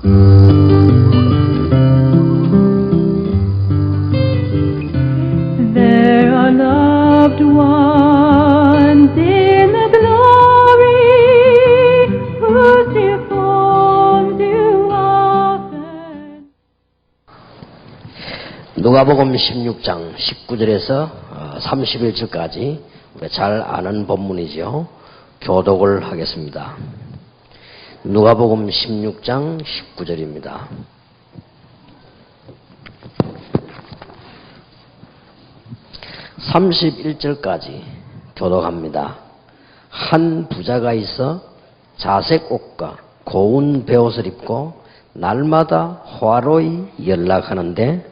There are loved ones in the glory whose dear forms you often. 누가복음 16장 19절에서 31절까지 우리가 잘 아는 본문이죠. 교독을 하겠습니다. 누가복음 16장 19절입니다. (31절까지) 교독합니다. 한 부자가 있어 자색 옷과 고운 베옷을 입고 날마다 화로히 연락하는데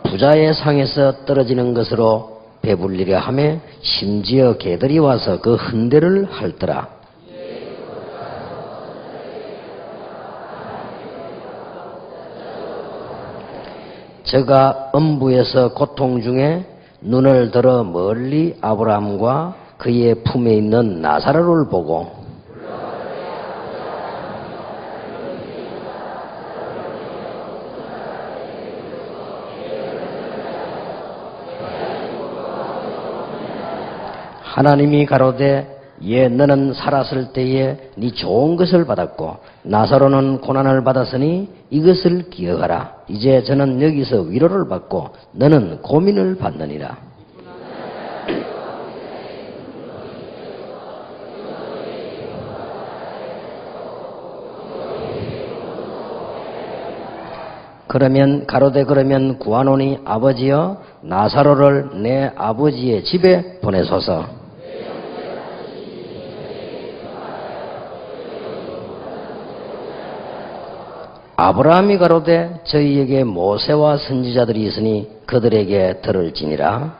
부자의 상에서 떨어지는 것으로 배불리려 하며 심지어 개들이 와서 그 흔대를 핥더라. 저가 음부에서 고통 중에 눈을 들어 멀리 아브라함과 그의 품에 있는 나사로를 보고 하나님이 가로되 예 너는 살았을 때에 네 좋은 것을 받았고 나사로는 고난을 받았으니 이것을 기억하라. 이제 저는 여기서 위로를 받고 너는 고민을 받느니라. 그러면 구하노니 아버지여 나사로를 내 아버지의 집에 보내소서. 아브라함이 가로되 저희에게 모세와 선지자들이 있으니 그들에게 들을지니라.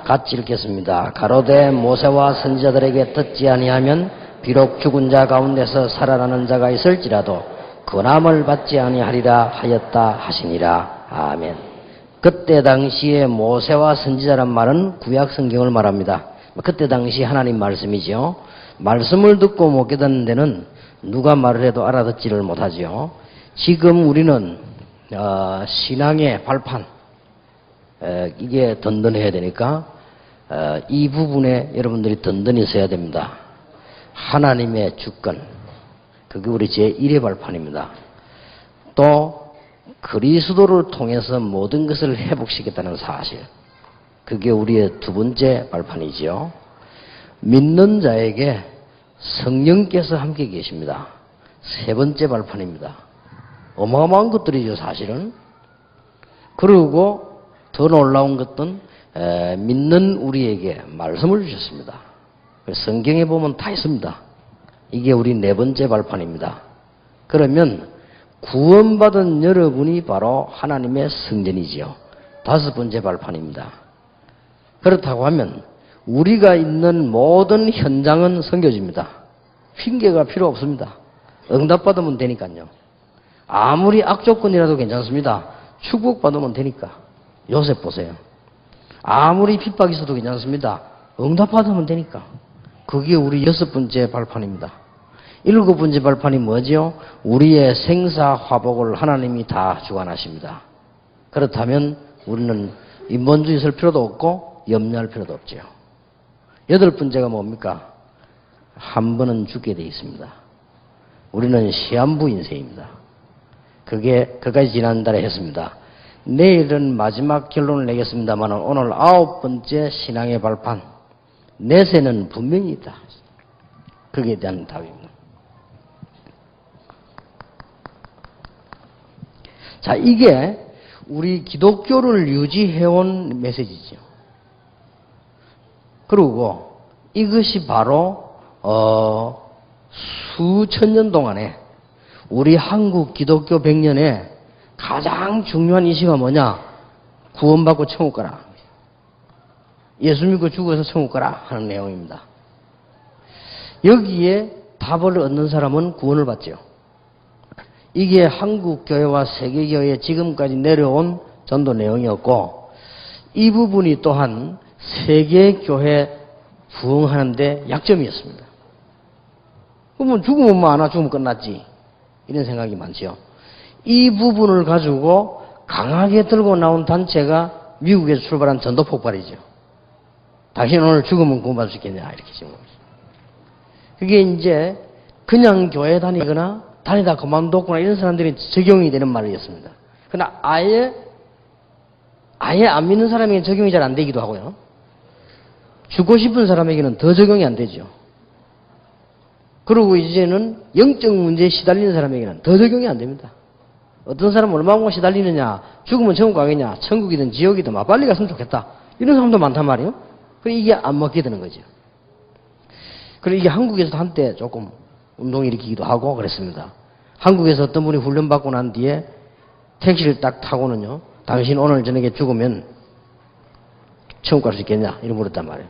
같이 읽겠습니다. 가로되 모세와 선지자들에게 듣지 아니하면 비록 죽은 자 가운데서 살아나는 자가 있을지라도 근함을 받지 아니하리라 하였다 하시니라. 아멘. 그때 당시에 모세와 선지자란 말은 구약 성경을 말합니다. 그때 당시 하나님 말씀이죠. 말씀을 듣고 못 깨닫는 데는 누가 말을 해도 알아듣지를 못하죠. 지금 우리는 신앙의 발판 이게 든든해야 되니까 이 부분에 여러분들이 든든히 서야 됩니다. 하나님의 주권 그게 우리 제1의 발판입니다. 또 그리스도를 통해서 모든 것을 회복시켰다는 사실 그게 우리의 두 번째 발판이지요. 믿는 자에게 성령께서 함께 계십니다. 세 번째 발판입니다. 어마어마한 것들이죠, 사실은. 그리고 더 놀라운 것은 믿는 우리에게 말씀을 주셨습니다. 성경에 보면 다 있습니다. 이게 우리 네 번째 발판입니다. 그러면 구원받은 여러분이 바로 하나님의 성전이지요. 다섯 번째 발판입니다. 그렇다고 하면 우리가 있는 모든 현장은 섬겨집니다. 핑계가 필요 없습니다. 응답받으면 되니까요. 아무리 악조건이라도 괜찮습니다. 축복받으면 되니까. 요셉 보세요. 아무리 핍박이 있어도 괜찮습니다. 응답받으면 되니까. 그게 우리 여섯 번째 발판입니다. 일곱 번째 발판이 뭐죠? 우리의 생사화복을 하나님이 다 주관하십니다. 그렇다면 우리는 인본주의 쓸 필요도 없고 염려할 필요도 없죠. 여덟 번째가 뭡니까? 한 번은 죽게 돼 있습니다. 우리는 시한부 인생입니다. 그까지 지난달에 했습니다. 내일은 마지막 결론을 내겠습니다만 오늘 아홉 번째 신앙의 발판 내세는 분명히 있다. 거기에 대한 답입니다. 자, 이게 우리 기독교를 유지해온 메시지죠. 그리고 이것이 바로 수천 년 동안에 우리 한국 기독교 100년에 가장 중요한 이슈가 뭐냐? 구원받고 천국 가라. 예수 믿고 죽어서 천국 가라 하는 내용입니다. 여기에 답을 얻는 사람은 구원을 받죠. 이게 한국 교회와 세계 교회에 지금까지 내려온 전도 내용이었고, 이 부분이 또한 세계 교회 부흥하는데 약점이었습니다. 그러면 죽으면 뭐 하나 죽으면 끝났지. 이런 생각이 많죠. 이 부분을 가지고 강하게 들고 나온 단체가 미국에서 출발한 전도 폭발이죠. 당신 오늘 죽으면 구원받을 수 있겠냐 이렇게 지금. 그게 이제 그냥 교회 다니거나 다니다 그만뒀거나 이런 사람들이 적용이 되는 말이었습니다. 그러나 아예 안 믿는 사람에게는 적용이 잘 안 되기도 하고요. 죽고 싶은 사람에게는 더 적용이 안 되죠. 그리고 이제는 영적 문제에 시달리는 사람에게는 더 적용이 안 됩니다. 어떤 사람은 얼마나 시달리느냐, 죽으면 천국 가겠냐, 천국이든 지옥이든 빨리 갔으면 좋겠다. 이런 사람도 많단 말이에요. 그래서 이게 안 먹게 되는 거죠. 그리고 이게 한국에서도 한때 조금 운동을 일으키기도 하고 그랬습니다. 한국에서 어떤 분이 훈련받고 난 뒤에 택시를 딱 타고는요, 당신 오늘 저녁에 죽으면 천국 갈 수 있겠냐? 이런 물었단 말이에요.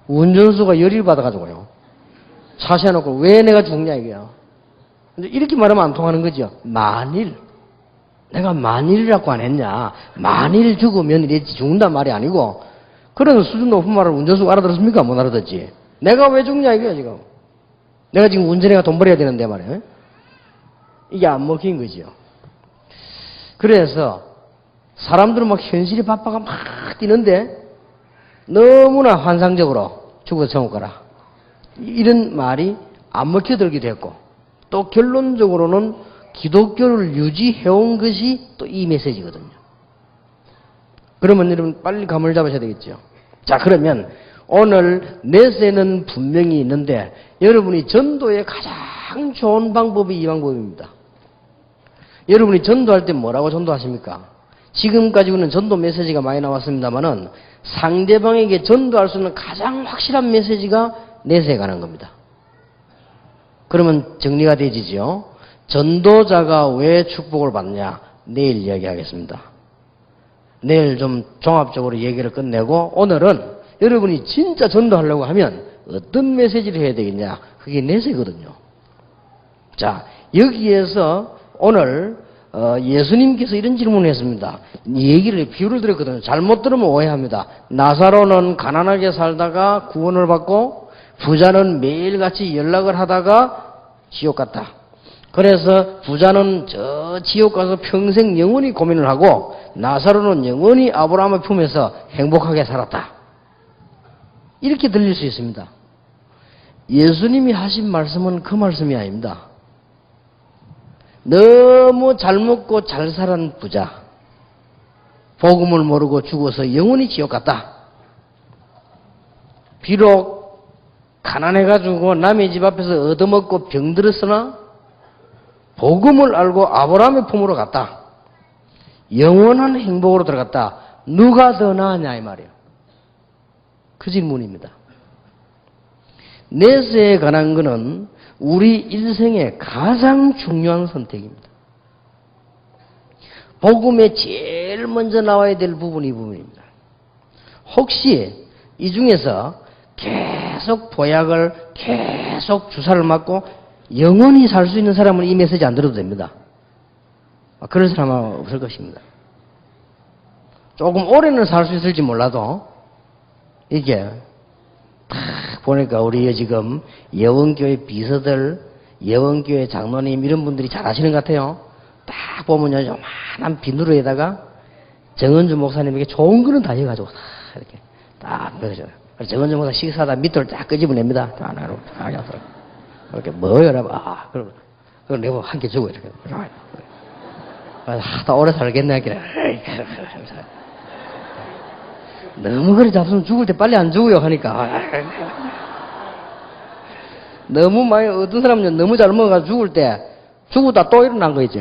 운전수가 열일 받아가지고요. 차 세워놓고 왜 내가 죽냐 이게요. 근데 이렇게 말하면 안 통하는 거죠. 내가 만일이라고 안 했냐. 만일 죽으면 이랬지 죽는단 말이 아니고 그런 수준 높은 말을 운전수가 알아들었습니까? 못 알아듣지. 내가 왜 죽냐 이거야 지금. 내가 지금 운전해가 돈 벌어야 되는데 말이에요. 이게 안 먹힌 거죠. 그래서 사람들은 막 현실이 바빠가 막 뛰는데 너무나 환상적으로 죽어서 천국 가라. 이런 말이 안 먹혀들기도 했고 또 결론적으로는 기독교를 유지해온 것이 또 이 메시지거든요. 그러면 여러분 빨리 감을 잡으셔야 되겠죠. 자, 그러면 오늘 내세는 분명히 있는데 여러분이 전도의 가장 좋은 방법이 이 방법입니다. 여러분이 전도할 때 뭐라고 전도하십니까? 지금까지 우리는 전도 메시지가 많이 나왔습니다만은 상대방에게 전도할 수 있는 가장 확실한 메시지가 내세에 관한 겁니다. 그러면 정리가 되지죠. 전도자가 왜 축복을 받느냐? 내일 이야기하겠습니다. 내일 좀 종합적으로 얘기를 끝내고 오늘은 여러분이 진짜 전도하려고 하면 어떤 메시지를 해야 되겠냐? 그게 내세거든요. 자, 여기에서 오늘 예수님께서 이런 질문을 했습니다. 비유를 드렸거든요. 잘못 들으면 오해합니다. 나사로는 가난하게 살다가 구원을 받고 부자는 매일같이 연락을 하다가 지옥 갔다. 그래서 부자는 저 지옥 가서 평생 영원히 고민을 하고 나사로는 영원히 아브라함의 품에서 행복하게 살았다. 이렇게 들릴 수 있습니다. 예수님이 하신 말씀은 그 말씀이 아닙니다. 너무 잘 먹고 잘 살은 부자, 복음을 모르고 죽어서 영원히 지옥 갔다. 비록 가난해가지고 남의 집 앞에서 얻어먹고 병들었으나 복음을 알고 아브라함의 품으로 갔다. 영원한 행복으로 들어갔다. 누가 더 나으냐 이 말이에요. 그 질문입니다. 내세에 관한 것은 우리 일생의 가장 중요한 선택입니다. 복음에 제일 먼저 나와야 될 부분이 이 부분입니다. 혹시 이 중에서 계속 보약을 계속 주사를 맞고 영원히 살 수 있는 사람은 이 메시지 안 들어도 됩니다. 그럴 사람은 없을 것입니다. 조금 오래는 살 수 있을지 몰라도 이게 딱 보니까 우리 지금 예원교회 비서들, 예원교회 장로님 이런 분들이 잘 아시는 것 같아요. 딱 보면요, 요만한 비누로에다가 정은주 목사님에게 좋은 거는 다 해가지고 다 이렇게 딱 넣어줘요. 정은주 목사 식사하다 밑을 딱 끄집어냅니다. 하나로 딱 해서 이렇게 뭐여라 봐. 그걸 내고 한 개 주고 이렇게. 하다 오래 살겠네. 너무 그래 잡수면 죽을 때 빨리 안 죽어요 하니까. 너무 많이 어떤 사람은 너무 잘 먹어가지고 죽을 때 죽었다 또 일어난 거 있죠.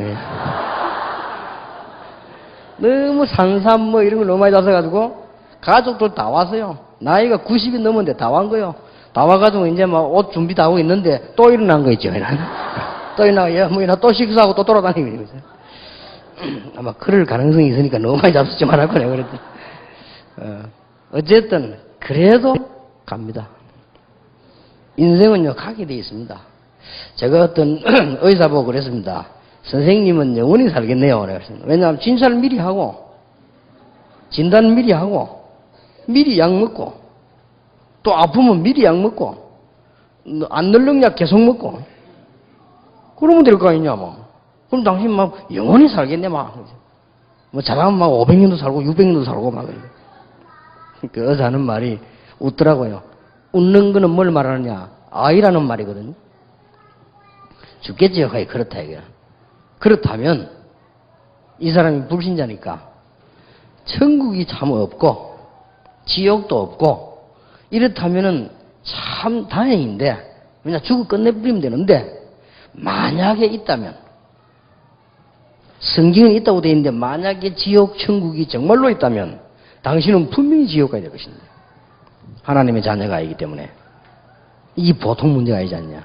너무 산삼 뭐 이런 걸 너무 많이 잡숴가지고 가족들 다 왔어요. 나이가 90이 넘었는데 다 왔 거요. 다 와가지고 이제 막 옷 준비 다 하고 있는데 또 일어난 거 있죠. 또 일어나고 뭐 또 식사하고 또 돌아다니고 있어요. 아마 그럴 가능성이 있으니까 너무 많이 잡수지 말라고 내가 그랬더니. 어쨌든 그래도 갑니다. 인생은요 가게 돼 있습니다. 제가 어떤 의사 보고 그랬습니다. 선생님은 영원히 살겠네요. 왜냐하면 진찰 미리 하고, 진단 미리 하고, 미리 약 먹고, 또 아프면 미리 약 먹고, 안 늙는 약 계속 먹고, 그러면 될 거 아니냐, 뭐. 그럼 당신 막 영원히 살겠네, 막. 뭐 잘하면 막 500년도 살고 600년도 살고 막. 그 여자는 말이 웃더라고요. 웃는 거는 뭘 말하느냐? 아이라는 말이거든요. 죽겠지요, 거의 그렇다 이게. 그렇다면 이 사람이 불신자니까 천국이 참 없고 지옥도 없고 이렇다면은 참 다행인데, 그냥 죽어 끝내버리면 되는데, 만약에 있다면, 성경에 있다고 되어 있는데 만약에 지옥 천국이 정말로 있다면 당신은 분명히 지옥 가야 될 것입니다. 하나님의 자녀가 아니기 때문에. 이게 보통 문제가 아니지 않냐.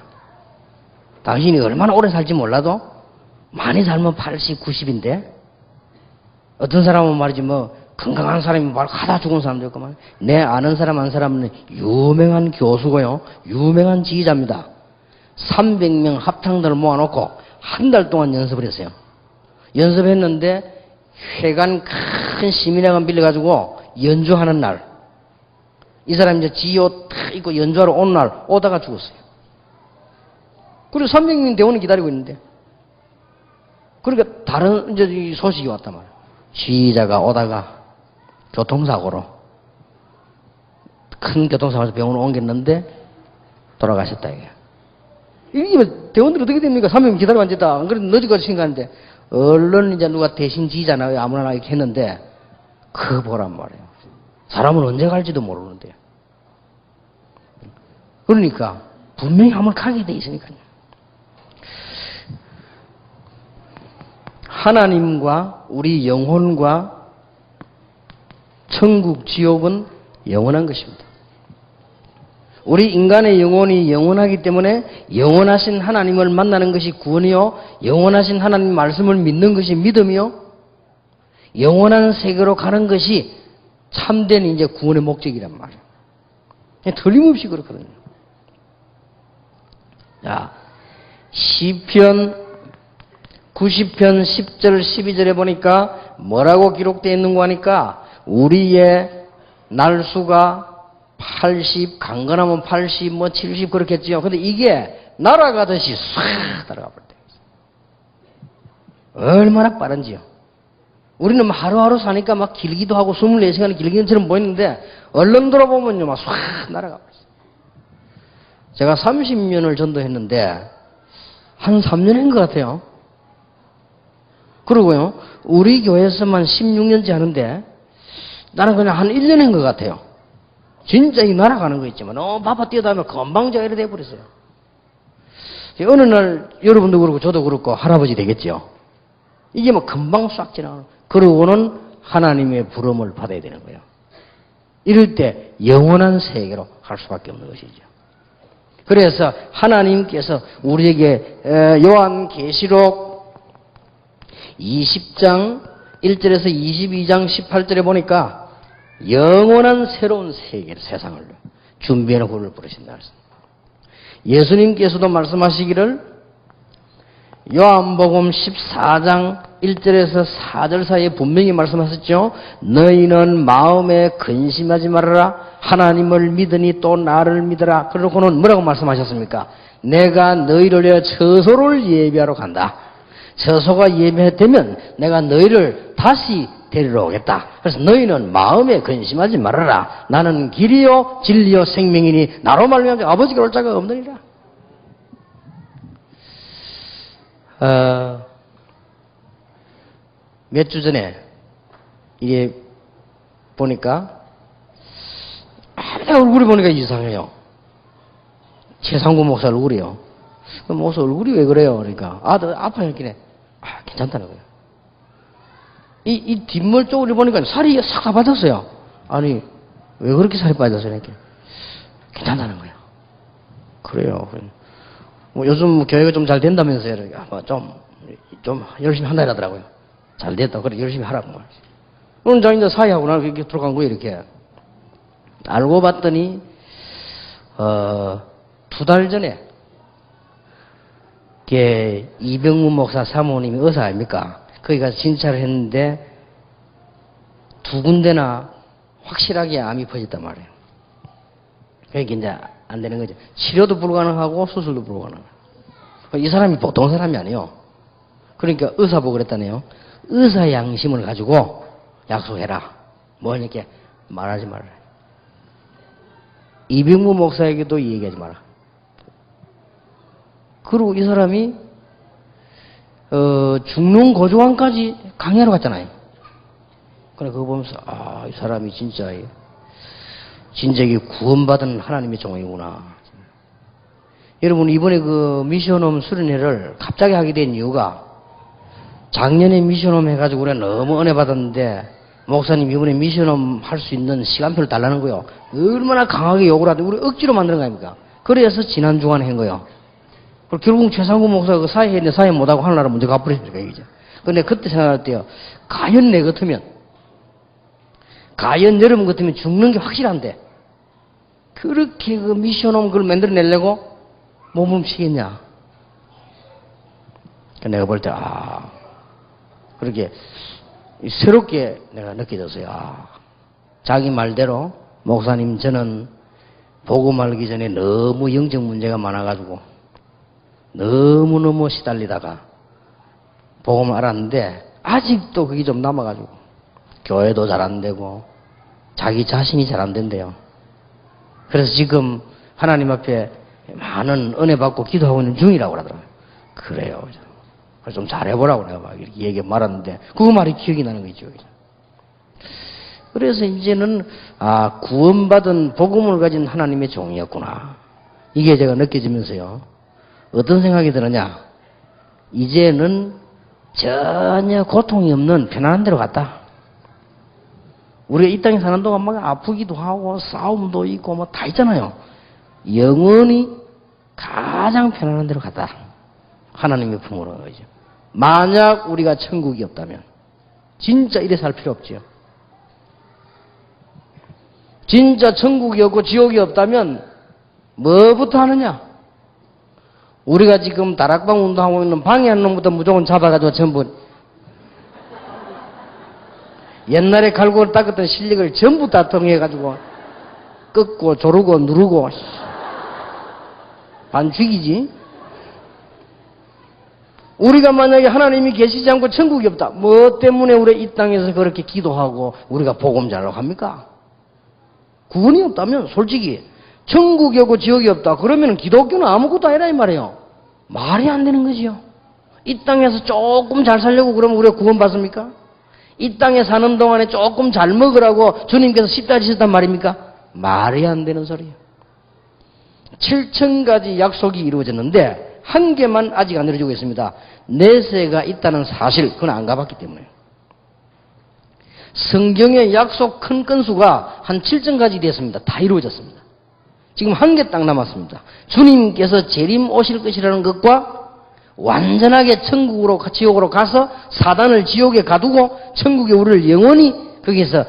당신이 얼마나 오래 살지 몰라도 많이 살면 80, 90인데 어떤 사람은 말이지 뭐 건강한 사람이 말 하다 죽은 사람도 있고 말. 내 아는 사람 한 사람은 유명한 교수고요, 유명한 지휘자입니다. 300명 합창단을 모아놓고 한 달 동안 연습을 했어요. 연습했는데 회관 큰 시민회관 빌려가지고 연주하는 날, 이 사람이 이제 지옷 탁 입고 연주하러 오는 날 오다가 죽었어요. 그리고 300명 대원을 기다리고 있는데, 그러니까 다른 이제 이 소식이 왔단 말이에요. 지휘자가 오다가 교통사고로, 큰 교통사고에서 병원을 옮겼는데 돌아가셨다 이게. 이게 대원들이 어떻게 됩니까? 300명 기다리고 앉았다. 안 그래도 늦어가지고 생각하는데 얼른 이제 누가 대신 지휘자나 아무나 이렇게 했는데 그거 보란 말이에요. 사람은 언제 갈지도 모르는데. 그러니까 분명히 한번 가게 돼 있으니까요. 하나님과 우리 영혼과 천국, 지옥은 영원한 것입니다. 우리 인간의 영혼이 영원하기 때문에 영원하신 하나님을 만나는 것이 구원이요, 영원하신 하나님 말씀을 믿는 것이 믿음이요, 영원한 세계로 가는 것이 참된 이제 구원의 목적이란 말이에요. 틀림없이 그렇거든요. 자, 시편 90편 10절 12절에 보니까 뭐라고 기록되어 있는 거 하니까 우리의 날수가 80, 강건하면 80, 뭐 70 그렇겠지요. 근데 이게 날아가듯이 싹 날아가 버릴 때 얼마나 빠른지요. 우리는 하루하루 사니까 막 길기도 하고 24시간이 길기는 처럼 보이는데 얼른 돌아보면요 막 싹 날아가 버렸어요. 제가 30년을 전도했는데 한 3년 한 것 같아요. 그러고요, 우리 교회에서만 16년째 하는데 나는 그냥 한 1년 한 것 같아요. 진짜 이 날아가는 거 있지만 바빠 뛰어다니면 금방 저 이래 돼버렸어요. 어느 날 여러분도 그렇고 저도 그렇고 할아버지 되겠죠. 이게 뭐 금방 싹 지나가는. 그러고는 하나님의 부름을 받아야 되는 거예요. 이럴 때 영원한 세계로 갈 수밖에 없는 것이죠. 그래서 하나님께서 우리에게 요한계시록 20장 1절에서 22장 18절에 보니까 영원한 새로운 세계를, 세상을 준비해놓고 우리를 부르신다. 예수님께서도 말씀하시기를 요한복음 14장 1절에서 4절 사이에 분명히 말씀하셨죠. 너희는 마음에 근심하지 말아라. 하나님을 믿으니 또 나를 믿어라. 그러고는 뭐라고 말씀하셨습니까? 내가 너희를 위하여 처소를 예비하러 간다. 처소가 예비되면 내가 너희를 다시 데리러 오겠다. 그래서 너희는 마음에 근심하지 말아라. 나는 길이요 진리요 생명이니 나로 말미암아 아버지가 올 자가 없느니라. 몇 주 전에 이게 보니까 얼굴이 보니까 이상해요. 최상구 목사 얼굴이요. 목사 얼굴이 왜 그래요? 그러니까 아파요 이렇게. 괜찮다는 거예요. 이 뒷물 쪽을 보니까 살이 싹 빠졌어요. 아니 왜 그렇게 살이 빠졌어요? 이렇게 괜찮다는 거예요. 그래요. 뭐 요즘 교회가 좀 잘 된다면서요. 그러니까 좀 열심히 한다 이러더라고요. 잘 됐다. 그래 열심히 하라고 말이지. 오늘 저 이제 사회하고 나 이렇게 들어간 거예요. 이렇게 알고 봤더니 2달 전에 이병문 목사 사모님이 의사 아닙니까? 거기 가서 진찰을 했는데 두 군데나 확실하게 암이 퍼졌단 말이에요. 그러니까 이제 안 되는 거죠. 치료도 불가능하고 수술도 불가능하고. 이 사람이 보통 사람이 아니에요. 그러니까 의사 보고 그랬다네요. 의사 양심을 가지고 약속해라. 뭐 이렇게 말하지 말아라. 이병무 목사에게도 이 얘기하지 마라. 그리고 이 사람이 중농 고조원까지 강의하러 갔잖아요. 그래 그거 보면서 이 사람이 진짜 이게 구원받은 하나님의 종이구나. 여러분 이번에 그 미션홈 수련회를 갑자기 하게 된 이유가 작년에 미션홈 해가지고 우리가 너무 은혜 받았는데 목사님 이번에 미션홈 할 수 있는 시간표를 달라는 거요. 얼마나 강하게 욕을 하는데 우리 억지로 만드는 거 아닙니까? 그래서 지난 주간에 한 거요. 결국 최상구 목사가 그 사회 했는데 사회 못하고 하늘나라 먼저 가버렸으니까 이제. 근데 그때 생각할 때요. 과연 내 같으면 과연 여러분 같으면 죽는 게 확실한데 그렇게 그 미션홈 그걸 만들어내려고 몸을 치겠냐. 내가 볼 때 그렇게 새롭게 내가 느껴졌어요. 자기 말대로 목사님 저는 복음 알기 전에 너무 영적 문제가 많아가지고 너무너무 시달리다가 복음을 알았는데 아직도 그게 좀 남아가지고 교회도 잘 안 되고 자기 자신이 잘 안 된대요. 그래서 지금 하나님 앞에 많은 은혜 받고 기도하고 있는 중이라고 그러더라고요. 그래요. 그래서 좀 잘해보라고 내가 막 이렇게 얘기 말았는데 그 말이 기억이 나는 거죠. 그래서 이제는 구원받은 복음을 가진 하나님의 종이었구나. 이게 제가 느껴지면서요. 어떤 생각이 드느냐. 이제는 전혀 고통이 없는 편안한 데로 갔다. 우리가 이 땅에 사는 동안 막 아프기도 하고 싸움도 있고 뭐 다 있잖아요. 영원히 가장 편안한 데로 갔다. 하나님의 품으로 가죠. 만약 우리가 천국이 없다면 진짜 이래 살 필요 없지요. 진짜 천국이 없고 지옥이 없다면 뭐부터 하느냐? 우리가 지금 다락방 운동하고 있는 방해하는 놈부터 무조건 잡아가지고 전부 옛날에 갈고 닦았던 실력을 전부 다 통해가지고 꺾고 조르고 누르고 반 죽이지. 우리가 만약에 하나님이 계시지 않고 천국이 없다. 뭐 때문에 우리 이 땅에서 그렇게 기도하고 우리가 복음 전하려고 합니까? 구원이 없다면 솔직히 천국이 없고 지옥이 없다. 그러면 기독교는 아무것도 아니라 이 말이에요. 말이 안 되는 거지요. 이 땅에서 조금 잘 살려고 그러면 우리가 구원 받습니까? 이 땅에 사는 동안에 조금 잘 먹으라고 주님께서 십자가 지셨단 말입니까? 말이 안 되는 소리예요. 7,000가지 약속이 이루어졌는데 한 개만 아직 안 이루어지고 있습니다. 내세가 있다는 사실, 그건 안 가봤기 때문에. 성경의 약속 큰 건수가 한 7,000가지 되었습니다. 다 이루어졌습니다. 지금 한 개 딱 남았습니다. 주님께서 재림 오실 것이라는 것과 완전하게 천국으로, 지옥으로 가서 사단을 지옥에 가두고 천국에 우리를 영원히 거기서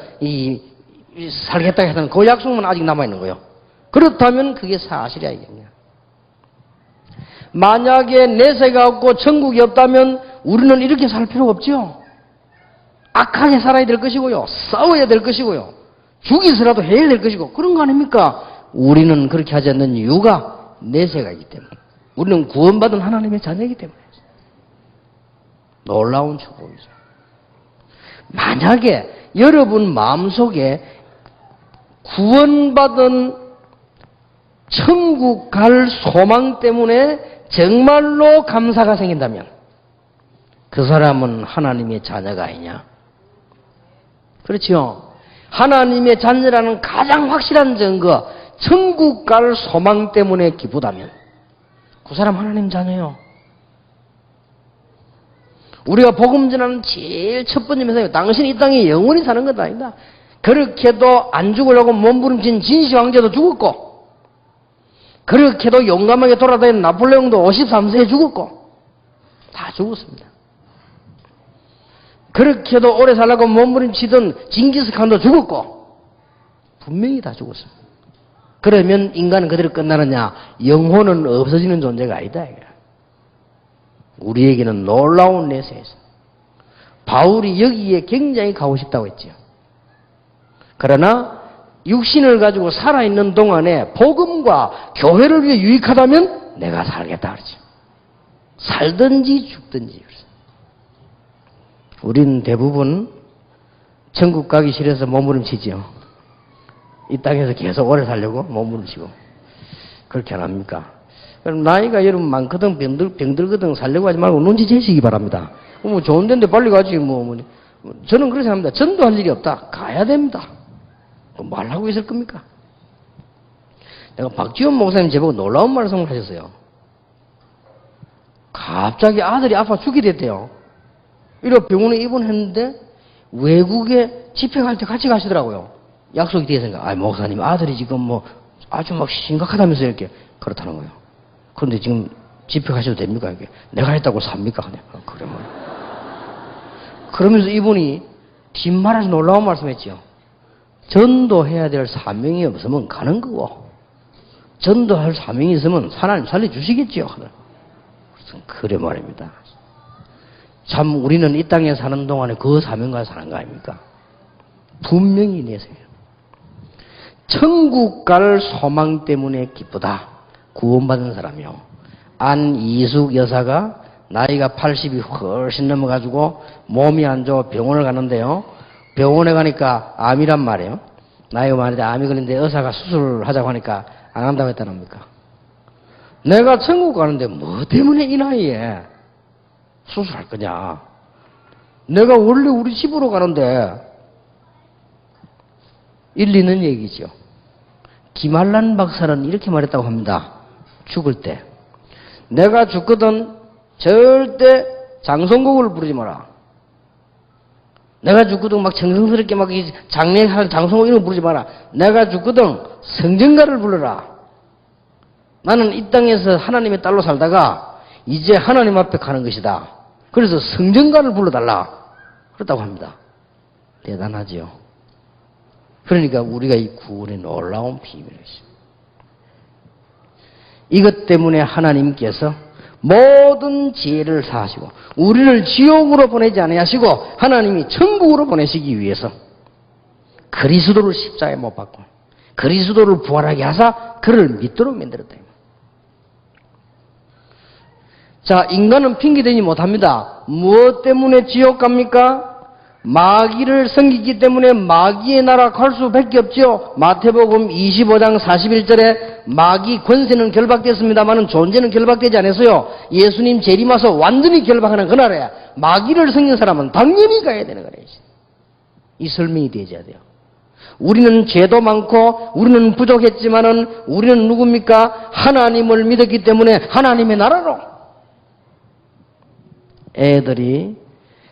살겠다 하는 그 약속만 아직 남아있는 거예요. 그렇다면 그게 사실이야, 이게. 만약에 내세가 없고 천국이 없다면 우리는 이렇게 살 필요가 없죠. 악하게 살아야 될 것이고요. 싸워야 될 것이고요. 죽이서라도 해야 될 것이고 그런 거 아닙니까? 우리는 그렇게 하지 않는 이유가 내세가 있기 때문에. 우리는 구원받은 하나님의 자녀이기 때문에. 놀라운 축복이죠. 만약에 여러분 마음속에 구원받은 천국 갈 소망 때문에 정말로 감사가 생긴다면 그 사람은 하나님의 자녀가 아니냐? 그렇죠? 하나님의 자녀라는 가장 확실한 증거, 천국 갈 소망 때문에 기쁘다면 그 사람 하나님 자녀요. 우리가 복음 전하는 제일 첫 번째 메시지가 당신이 이 땅에 영원히 사는 것 아니다. 그렇게도 안 죽으려고 몸부림친 진시 황제도 죽었고 그렇게도 용감하게 돌아다니는 나폴레옹도 53세에 죽었고 다 죽었습니다. 그렇게도 오래 살라고 몸부림치던 징기스칸도 죽었고 분명히 다 죽었습니다. 그러면 인간은 그대로 끝나느냐? 영혼은 없어지는 존재가 아니다. 우리에게는 놀라운 내세가 있습니다. 바울이 여기에 굉장히 가고 싶다고 했죠. 그러나 육신을 가지고 살아있는 동안에 복음과 교회를 위해 유익하다면 내가 살겠다 그러죠. 살든지 죽든지. 우린 대부분 천국 가기 싫어서 몸부림치지요. 이 땅에서 계속 오래 살려고 몸부림치고. 그렇게 안 합니까? 그럼 나이가 여러분 많거든 병들거든 살려고 하지 말고 눈치 채시기 바랍니다. 뭐 좋은 데인데 빨리 가지 뭐. 저는 그렇게 합니다. 전도할 일이 없다. 가야 됩니다. 말 하고 있을 겁니까? 내가 박지원 목사님 제보고 놀라운 말씀을 하셨어요. 갑자기 아들이 아파 죽게 됐대요. 이러 병원에 입원했는데 외국에 집회 갈 때 같이 가시더라고요. 약속이 되었으니까. 목사님 아들이 지금 뭐 아주 막 심각하다면서 이렇게 그렇다는 거예요. 그런데 지금 집회 가셔도 됩니까? 이게 내가 했다고 삽니까? 그냥 그래 뭐. 그러면서 이분이 뒷말에서 놀라운 말씀했지요. 전도해야 될 사명이 없으면 가는 거고 전도할 사명이 있으면 하나님 살려주시겠지요. 그래 말입니다. 참 우리는 이 땅에 사는 동안에 그 사명과 사는 거 아닙니까? 분명히 내세요. 천국 갈 소망 때문에 기쁘다. 구원받은 사람이요. 안이숙 여사가 나이가 80이 훨씬 넘어가지고 몸이 안 좋아 병원을 가는데요. 병원에 가니까 암이란 말이에요. 나이가 많은데 암이 걸린데 의사가 수술을 하자고 하니까 안 한다고 했다는 겁니까? 내가 천국 가는데 뭐 때문에 이 나이에 수술할 거냐? 내가 원래 우리 집으로 가는데 일리는 얘기죠. 김한란 박사는 이렇게 말했다고 합니다. 죽을 때 내가 죽거든 절대 장송곡을 부르지 마라. 내가 죽거든 막 정성스럽게 막 장례할 장송곡 이런 거 부르지 마라. 내가 죽거든 성전가를 불러라. 나는 이 땅에서 하나님의 딸로 살다가 이제 하나님 앞에 가는 것이다. 그래서 성전가를 불러달라. 그렇다고 합니다. 대단하지요. 그러니까 우리가 이 구원의 놀라운 비밀이 있습니다. 이것 때문에 하나님께서 모든 죄를 사하시고 우리를 지옥으로 보내지 아니하시고 하나님이 천국으로 보내시기 위해서 그리스도를 십자가에 못 박고 그리스도를 부활하게 하사 그를 믿도록 만들었다. 자, 인간은 핑계대지 못합니다. 무엇 때문에 지옥 갑니까? 마귀를 섬기기 때문에 마귀의 나라 갈 수밖에 없죠. 마태복음 25장 41절에 마귀 권세는 결박됐습니다마는 존재는 결박되지 않았어요. 예수님 재림와서 완전히 결박하는 그날에 마귀를 섬긴 사람은 당연히 가야 되는 거예요. 이 설명이 되어야 돼요. 우리는 죄도 많고 우리는 부족했지만은 우리는 누굽니까? 하나님을 믿었기 때문에 하나님의 나라로. 애들이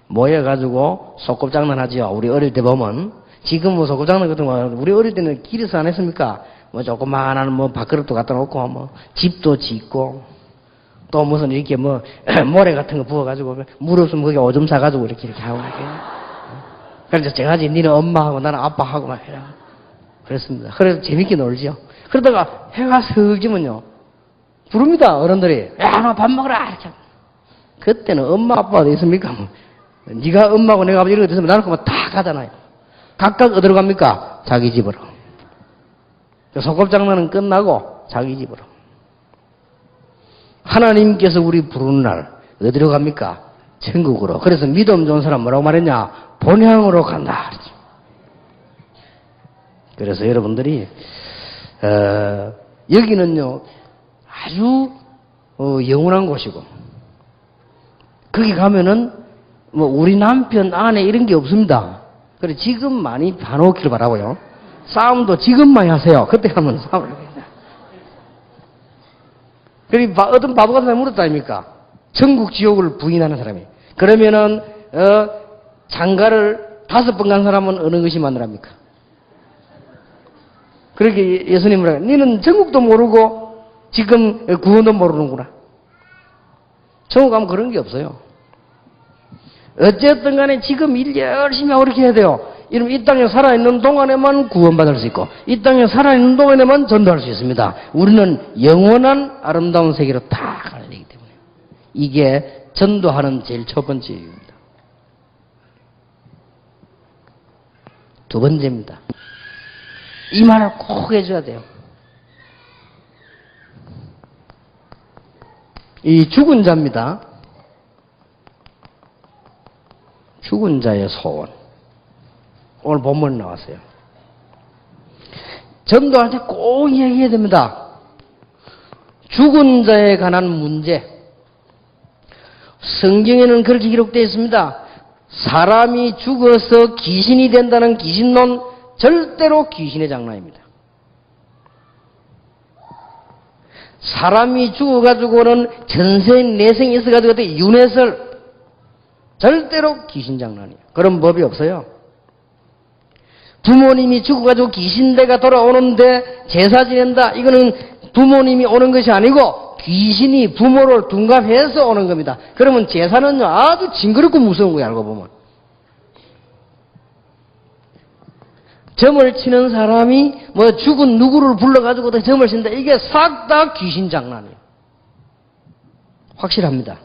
모여가지고 소꿉장난 하지요. 우리 어릴 때 보면 지금 뭐 소꿉장난 같은 거 우리 어릴 때는 길에서 안 했습니까? 뭐 조그마한 뭐 밥그릇도 갖다 놓고 뭐 집도 짓고 또 무슨 이렇게 뭐 모래 같은 거 부어가지고 물 없으면 거기 오줌 싸가지고 이렇게 하고 이렇게. 그래서 제가 이제 니는 엄마하고 나는 아빠하고 막 해라. 그랬습니다. 그래서 재밌게 놀지요. 그러다가 해가 슥 지면요 부릅니다. 어른들이 야 너 밥 먹으라 이렇게. 그때는 엄마 아빠가 어디 있습니까? 뭐. 네가 엄마고 내가 아버지 이런 거 됐으면 나는 그만 다 가잖아요. 각각 어디로 갑니까? 자기 집으로. 소꿉장난은 끝나고 자기 집으로. 하나님께서 우리 부르는 날 어디로 갑니까? 천국으로. 그래서 믿음 좋은 사람 뭐라고 말했냐? 본향으로 간다. 그래서 여러분들이 여기는요 아주 영원한 곳이고 거기 가면은 뭐 우리 남편 아내 이런 게 없습니다. 그래 지금 많이 봐놓기를 바라고요. 싸움도 지금 많이 하세요. 그때 가면 싸움을 합니다. 그리고 어떤 바보 같은 사람이 물었다 아닙니까? 천국 지옥을 부인하는 사람이. 그러면은 장가를 5번 간 사람은 어느 것이 마누라입니까? 그렇게 예수님은 너는 천국도 모르고 지금 구원도 모르는구나. 천국 가면 그런 게 없어요. 어쨌든 간에 지금 일 열심히 하고 이렇게 해야 돼요. 이러면 이 땅에 살아있는 동안에만 구원받을 수 있고 이 땅에 살아있는 동안에만 전도할 수 있습니다. 우리는 영원한 아름다운 세계로 다 가야 되기 때문에 이게 전도하는 제일 첫 번째 이유입니다. 두 번째입니다. 이 말을 꼭 해줘야 돼요. 이 죽은 자입니다. 죽은 자의 소원. 오늘 본문에 나왔어요. 전도할 때 꼭 얘기해야 됩니다. 죽은 자에 관한 문제. 성경에는 그렇게 기록되어 있습니다. 사람이 죽어서 귀신이 된다는 귀신론, 절대로 귀신의 장난입니다. 사람이 죽어가지고는 전생 내생이 있어가지고 윤회설, 절대로 귀신 장난이에요. 그런 법이 없어요. 부모님이 죽어가지고 귀신대가 돌아오는데 제사 지낸다. 이거는 부모님이 오는 것이 아니고 귀신이 부모를 둔갑해서 오는 겁니다. 그러면 제사는요, 아주 징그럽고 무서운 거예요, 알고 보면. 점을 치는 사람이 뭐 죽은 누구를 불러가지고 점을 친다. 이게 싹 다 귀신 장난이에요. 확실합니다.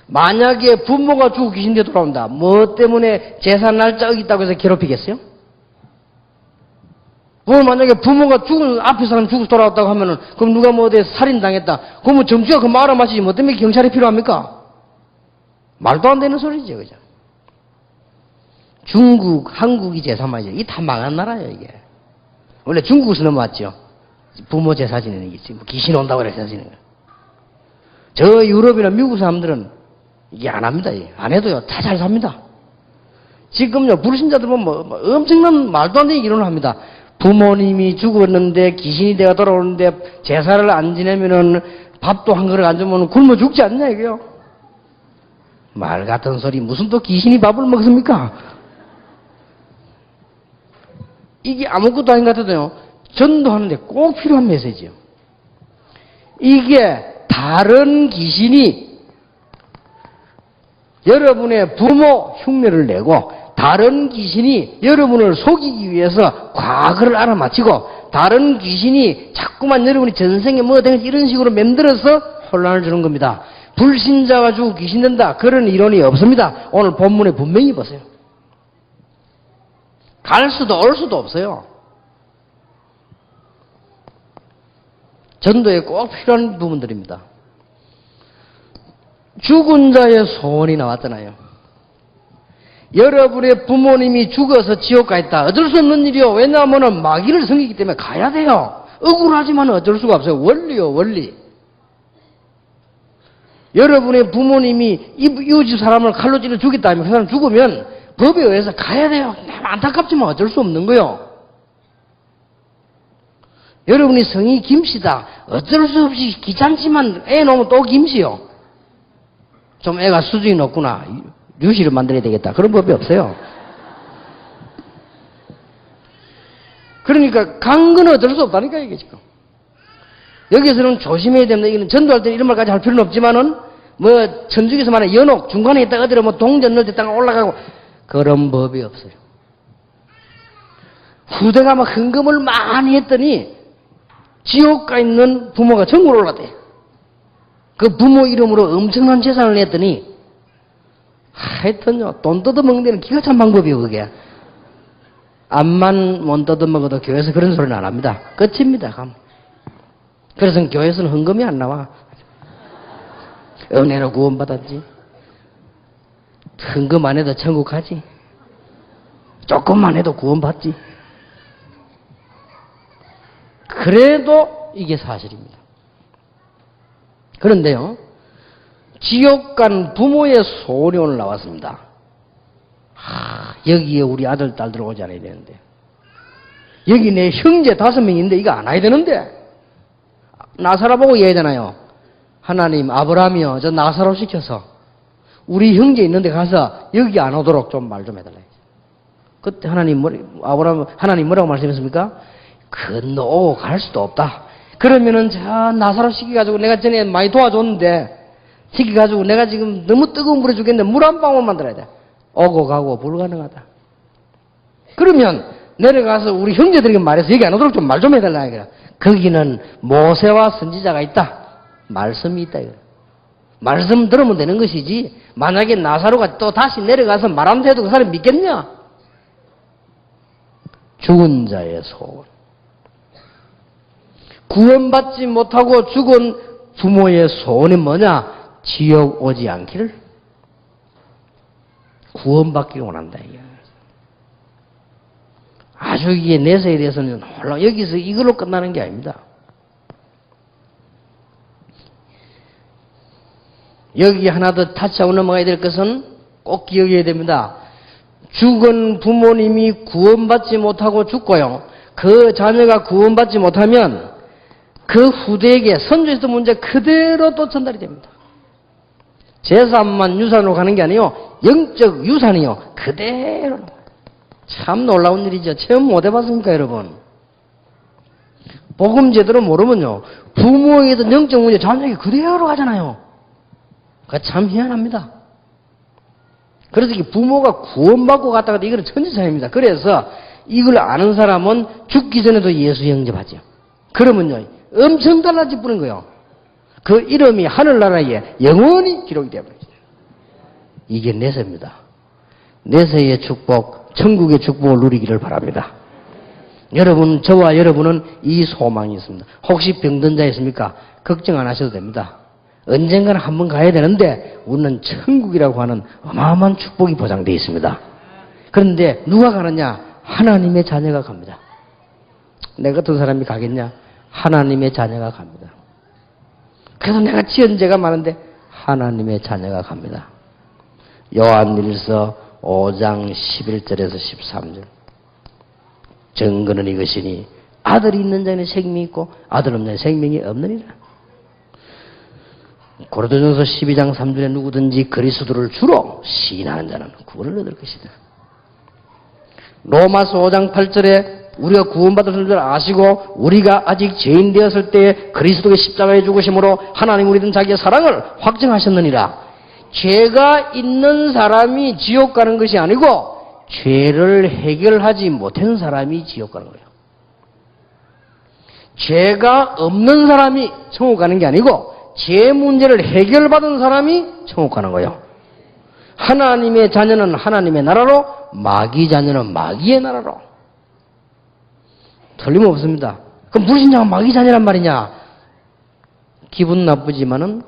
만약에 부모가 죽고 귀신대 돌아온다. 뭐 때문에 제사 날짜 어겼다고 해서 괴롭히겠어요? 뭐 만약에 부모가 죽은 앞에 사람 죽어서 돌아왔다고 하면은 그럼 누가 뭐 어디 살인당했다. 그러면 점주가 그 말 알아맞히지 뭐 때문에 경찰이 필요합니까? 말도 안 되는 소리죠, 그죠? 중국, 한국이 제사만이죠. 이게 다 망한 나라예요, 이게. 원래 중국에서 넘어왔죠. 부모 제사 지내는 게 있지. 귀신 온다고 그래서 제사 지내는 거예요. 저 유럽이나 미국 사람들은 이게 안 합니다. 안 해도요, 다 잘 삽니다. 지금요, 불신자들 보면 뭐 엄청난 말도 안 되는 이론을 합니다. 부모님이 죽었는데 귀신이 되어 돌아오는데 제사를 안 지내면은 밥도 한 그릇 안 주면 굶어 죽지 않냐, 이게요. 말 같은 소리, 무슨 또 귀신이 밥을 먹습니까? 이게 아무것도 아닌 것 같아도요, 전도하는데 꼭 필요한 메시지요. 이게 다른 귀신이 여러분의 부모 흉내를 내고 다른 귀신이 여러분을 속이기 위해서 과거를 알아맞히고 다른 귀신이 자꾸만 여러분이 전생에 뭐 된 이런 식으로 맴들어서 혼란을 주는 겁니다. 불신자가 죽고 귀신 된다. 그런 이론이 없습니다. 오늘 본문에 분명히 보세요. 갈 수도 올 수도 없어요. 전도에 꼭 필요한 부분들입니다. 죽은 자의 소원이 나왔잖아요. 여러분의 부모님이 죽어서 지옥 가 있다. 어쩔 수 없는 일이요. 왜냐하면 마귀를 섬기기 때문에 가야 돼요. 억울하지만 어쩔 수가 없어요. 원리요, 원리. 여러분의 부모님이 이웃집 사람을 칼로 찔러 죽였다 하면 그 사람 죽으면 법에 의해서 가야 돼요. 안타깝지만 어쩔 수 없는 거요. 여러분이 성이 김씨다. 어쩔 수 없이 귀찮지만 애 놓으면 또 김씨요. 좀 애가 수준이 높구나. 류씨를 만들어야 되겠다. 그런 법이 없어요. 그러니까 간 건 어쩔 수 없다니까 이게 지금. 여기서는 조심해야 됩니다. 이거는 전도할 때 이런 말까지 할 필요는 없지만은 뭐 천주교에서 말하는 연옥 중간에 있다가 어디로 뭐 동전 넣을 때 땅 올라가고 그런 법이 없어요. 후대가 막 헌금을 많이 했더니 지옥 가 있는 부모가 천국으로 올라대. 그 부모 이름으로 엄청난 재산을 냈더니 하여튼요, 돈 뜯어먹는 데는 기가 찬 방법이에요, 그게. 암만 못 뜯어먹어도 교회에서 그런 소리는 안 합니다. 끝입니다, 감. 그래서 교회에서는 헌금이 안 나와. 은혜로 구원받았지. 헌금 안 해도 천국 가지. 조금만 해도 구원받지. 그래도 이게 사실입니다. 그런데요, 지옥 간 부모의 소원이 오늘 나왔습니다. 여기에 우리 아들, 딸들 오지 않아야 되는데. 여기 내 형제 5명인데 이거 안 와야 되는데. 나사로 보고 얘기해야 되나요? 하나님, 아브라함이요, 저 나사로 시켜서 우리 형제 있는데 가서 여기 안 오도록 좀 말 좀 해달라. 그때 하나님 뭐라고 말씀했습니까? 건너오고 갈 수도 없다. 그러면은 저 나사로 시켜가지고 내가 전에 많이 도와줬는데 시켜가지고 내가 지금 너무 뜨거운 물에 죽겠는데 물 한 방울 만들어야 돼. 오고 가고 불가능하다. 그러면 내려가서 우리 형제들에게 말해서 여기 안 오도록 좀 말 좀 해달라. 거기는 모세와 선지자가 있다. 말씀이 있다. 말씀 들으면 되는 것이지 만약에 나사로가 또 다시 내려가서 말하면 해도 그 사람이 믿겠냐? 죽은 자의 소원. 구원받지 못하고 죽은 부모의 소원이 뭐냐? 지옥 오지 않기를 구원받기를 원한다. 이게. 아주 이게 내세에 대해서는 여기서 이걸로 끝나는 게 아닙니다. 여기 하나 더 타치하고 넘어가야 될 것은 꼭 기억해야 됩니다. 죽은 부모님이 구원받지 못하고 죽고요. 그 자녀가 구원받지 못하면 그 후대에게 선조에서 문제 그대로 또 전달이 됩니다. 재산만 유산으로 가는 게 아니요. 영적 유산이요. 그대로. 참 놀라운 일이죠. 체험 못 해봤습니까, 여러분? 복음 제대로 모르면요. 부모에게도 영적 문제 자녀에게 그대로 가잖아요. 그거 참 희한합니다. 그래서 부모가 구원받고 갔다가 이거는 천지차입니다. 그래서 이걸 아는 사람은 죽기 전에도 예수 영접하죠. 그러면요. 엄청 달라질 뿐인 거예요. 그 이름이 하늘나라에 영원히 기록이 되어버리죠. 이게 내세입니다. 내세의 축복, 천국의 축복을 누리기를 바랍니다. 여러분, 저와 여러분은 이 소망이 있습니다. 혹시 병든 자 있습니까? 걱정 안 하셔도 됩니다. 언젠가는 한번 가야 되는데 우리는 천국이라고 하는 어마어마한 축복이 보장되어 있습니다. 그런데 누가 가느냐? 하나님의 자녀가 갑니다. 내 같은 사람이 가겠냐? 하나님의 자녀가 갑니다. 그래서 내가 지은 죄가 많은데 하나님의 자녀가 갑니다. 요한일서 5장 11절에서 13절. 증거는 이것이니 아들이 있는 자에는 생명이 있고 아들 없는 자에는 생명이 없느니라. 고린도전서 12장 3절에 누구든지 그리스도를 주로 시인하는 자는 구원을 얻을 것이다. 로마서 5장 8절에 우리가 구원받을 줄 아시고 우리가 아직 죄인 되었을 때 그리스도의 십자가에 죽으심으로 하나님 우리는 자기의 사랑을 확증하셨느니라. 죄가 있는 사람이 지옥 가는 것이 아니고 죄를 해결하지 못한 사람이 지옥 가는 거예요. 죄가 없는 사람이 천국 가는 게 아니고 죄 문제를 해결받은 사람이 천국 가는 거예요. 하나님의 자녀는 하나님의 나라로, 마귀 자녀는 마귀의 나라로. 틀림없습니다. 그럼 불신자가 마귀 자녀란 말이냐? 기분 나쁘지만은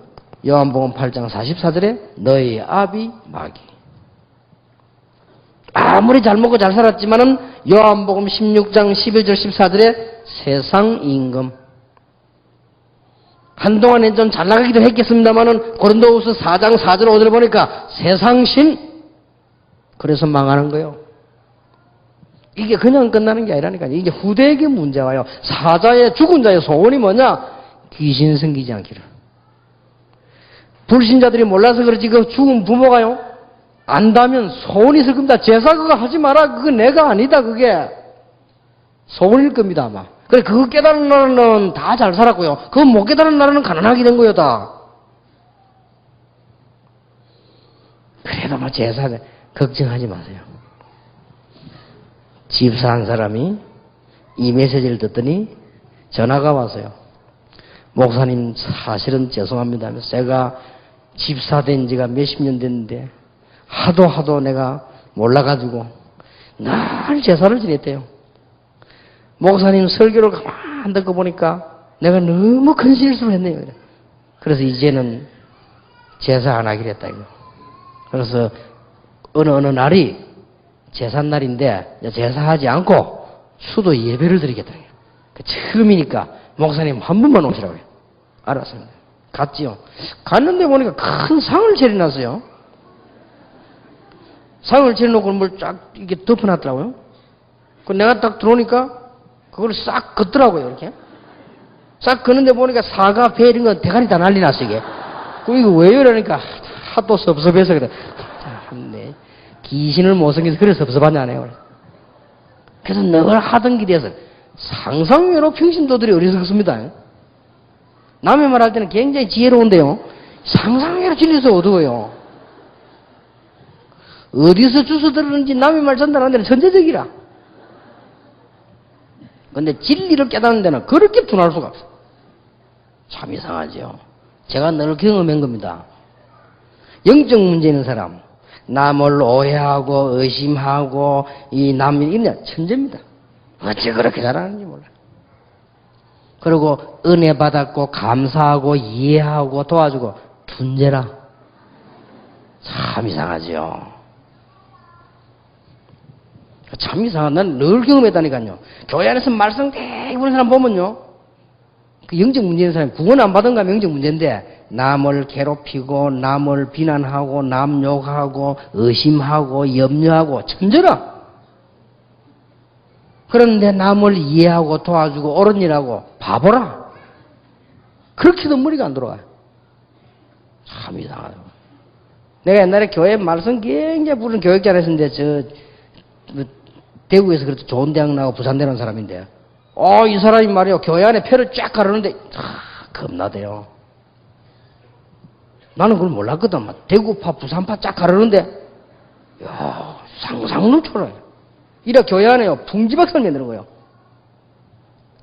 요한복음 8장 44절에 너희 아비 마귀. 아무리 잘 먹고 잘 살았지만은 요한복음 16장 11절 14절에 세상 임금. 한동안엔 좀 잘 나가기도 했겠습니다만은 고린도후서 4장 4절 5절 보니까 세상신. 그래서 망하는 거예요. 이게 그냥 끝나는 게 아니라니까요. 이게 후대에게 문제가 와요. 사자의 죽은 자의 소원이 뭐냐? 귀신 생기지 않기를. 불신자들이 몰라서 그렇지 그 죽은 부모가요. 안다면 소원이 있을 겁니다. 제사 그거 하지 마라. 그거 내가 아니다. 그게 소원일 겁니다 아마. 그래 그거 깨달은 나라는 다 잘 살았고요. 그거 못 깨달은 나라는 가난하게 된 거예요 다. 그래도 뭐 제사 걱정하지 마세요. 집사 한 사람이 이 메시지를 듣더니 전화가 왔어요. 목사님 사실은 죄송합니다. 제가 집사 된 지가 몇십 년 됐는데 하도 내가 몰라가지고 늘 제사를 지냈대요. 목사님 설교를 가만 듣고 보니까 내가 너무 큰 실수를 했네요. 그래서 이제는 제사 안 하기로 했다 이거. 그래서 어느 날이 제삿날인데 제사하지 않고 수도 예배를 드리겠다. 처음이니까 목사님 한 번만 오시라고요. 알았습니다. 갔지요. 갔는데 보니까 큰 상을 차려놨어요. 상을 차려놓고 뭘 쫙 이렇게 덮어놨더라고요. 그 내가 딱 들어오니까 그걸 싹 걷더라고요. 이렇게 싹 걷는데 보니까 사과, 배 이런 거 대가리 다 난리 났어 이게. 그럼 이거 왜 이러니까 하도 섭섭해서 그래. 참네. 귀신을 못 섬겨서 그래서 섭섭하냐 안 해요. 그래서 늘 하던 길에서 상상외로 평신도들이 어리석습니다. 남의 말할 때는 굉장히 지혜로운데요. 상상외로 진리에서 어두워요. 어디서 주워 들었는지 남의 말 전달하는 데는 천재적이라. 그런데 진리를 깨닫는 데는 그렇게 둔할 수가 없어. 참 이상하죠. 제가 늘 경험한 겁니다. 영적 문제 있는 사람, 남을 오해하고 의심하고 이 남이 이런 천재입니다. 어째 그렇게 잘하는지 몰라요. 그리고 은혜 받았고 감사하고 이해하고 도와주고 둔재라. 참 이상하죠. 참 이상한. 난 늘 경험했다니까요. 교회 안에서 말씀 되게 보는 사람 보면요, 그 영적 문제 있는 사람이 구원 안 받은 가 영적 문제인데 남을 괴롭히고 남을 비난하고 남 욕하고 의심하고 염려하고 천재라. 그런데 남을 이해하고 도와주고 옳은 일하고 바보라. 그렇게도 머리가 안 돌아가요. 참 이상하다. 내가 옛날에 교회 말씀 굉장히 부른 교육자 했었는데 대구에서 그래도 좋은 대학 나오고 부산 대라는 사람인데 이 사람이 말이요 교회 안에 표를 쫙 가르는데 겁나대요. 나는 그걸 몰랐거든. 막 대구파 부산파 쫙 가르는데 야 상상도 초라해. 이래 교회 안에요 풍지박살 내는 거예요.